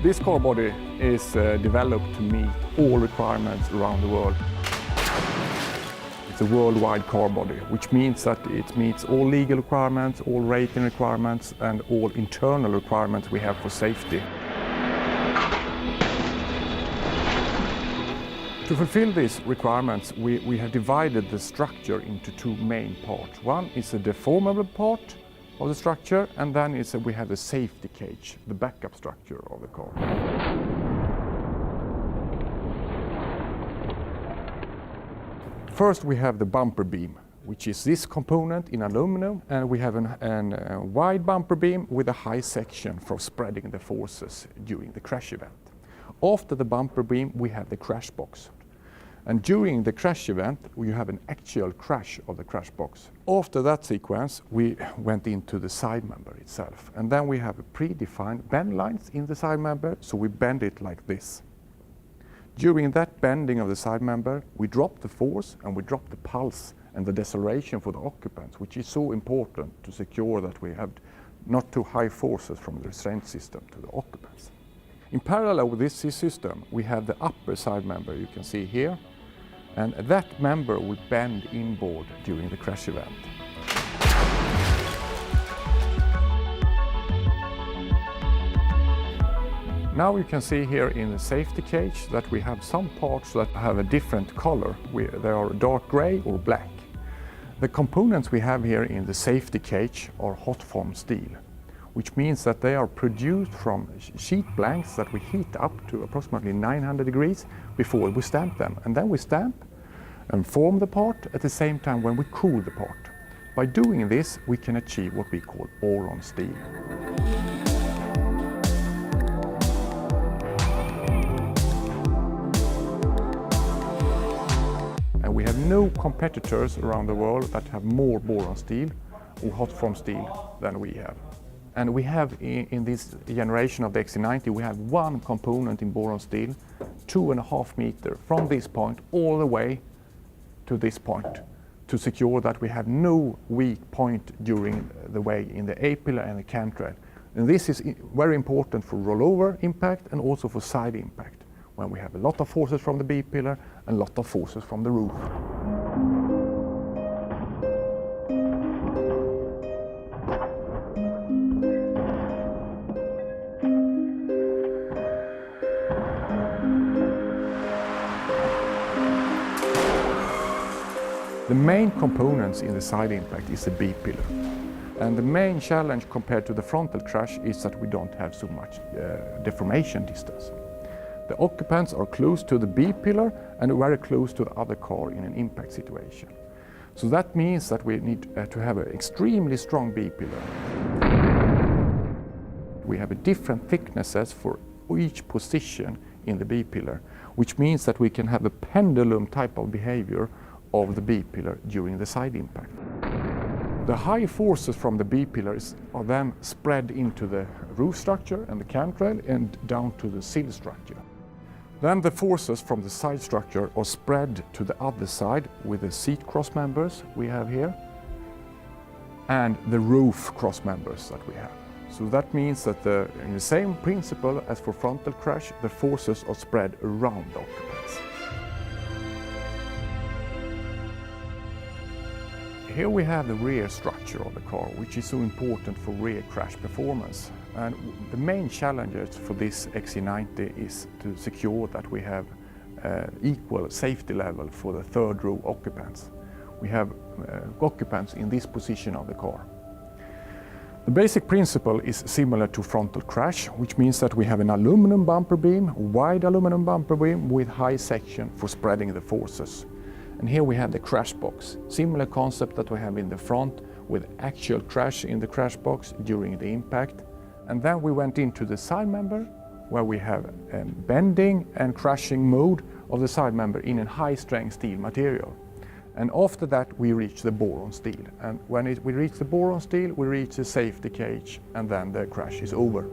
This car body is developed to meet all requirements around the world. It's a worldwide car body, which means that it meets all legal requirements, all rating requirements, and all internal requirements we have for safety. To fulfill these requirements, we have divided the structure into two main parts. One is a deformable part of the structure, and then we have the safety cage, the backup structure of the car. First we have the bumper beam, which is this component in aluminum, and we have a wide bumper beam with a high section for spreading the forces during the crash event. After the bumper beam we have the crash box. And during the crash event, we have an actual crash of the crash box. After that sequence, we went into the side member itself. And then we have a predefined bend lines in the side member, so we bend it like this. During that bending of the side member, we drop the force and we drop the pulse and the deceleration for the occupants, which is so important to secure that we have not too high forces from the restraint system to the occupants. In parallel with this system, we have the upper side member you can see here. And that member will bend inboard during the crash event. Now you can see here in the safety cage that we have some parts that have a different color. They are dark gray or black. The components we have here in the safety cage are hot form steel, which means that they are produced from sheet blanks that we heat up to approximately 900 degrees before we stamp them. And then we stamp and form the part at the same time when we cool the part. By doing this, we can achieve what we call boron steel. And we have no competitors around the world that have more boron steel or hot form steel than we have. And we have in this generation of the XC90, we have one component in boron steel, 2.5 meters from this point all the way to this point, to secure that we have no weak point during the way in the A-pillar and the cantrail. And this is very important for rollover impact and also for side impact, when we have a lot of forces from the B-pillar and a lot of forces from the roof. The main components in the side impact is the B-pillar. And the main challenge compared to the frontal crash is that we don't have so much deformation distance. The occupants are close to the B-pillar and very close to the other car in an impact situation. So that means that we need to have an extremely strong B-pillar. We have different thicknesses for each position in the B-pillar, which means that we can have a pendulum type of behavior of the B-pillar during the side impact. The high forces from the B-pillars are then spread into the roof structure and the cantrail and down to the sill structure. Then the forces from the side structure are spread to the other side with the seat cross members we have here and the roof cross members that we have. So that means that in the same principle as for frontal crash, the forces are spread around the occupants. Here we have the rear structure of the car, which is so important for rear crash performance. And the main challenges for this XC90 is to secure that we have equal safety level for the third row occupants. We have occupants in this position of the car. The basic principle is similar to frontal crash, which means that we have an aluminum bumper beam, wide aluminum bumper beam with high section for spreading the forces. And here we have the crash box, similar concept that we have in the front with actual crash in the crash box during the impact. And then we went into the side member where we have bending and crashing mode of the side member in a high strength steel material. And after that we reach the boron steel. And when we reach the boron steel, we reach the safety cage and then the crash is over.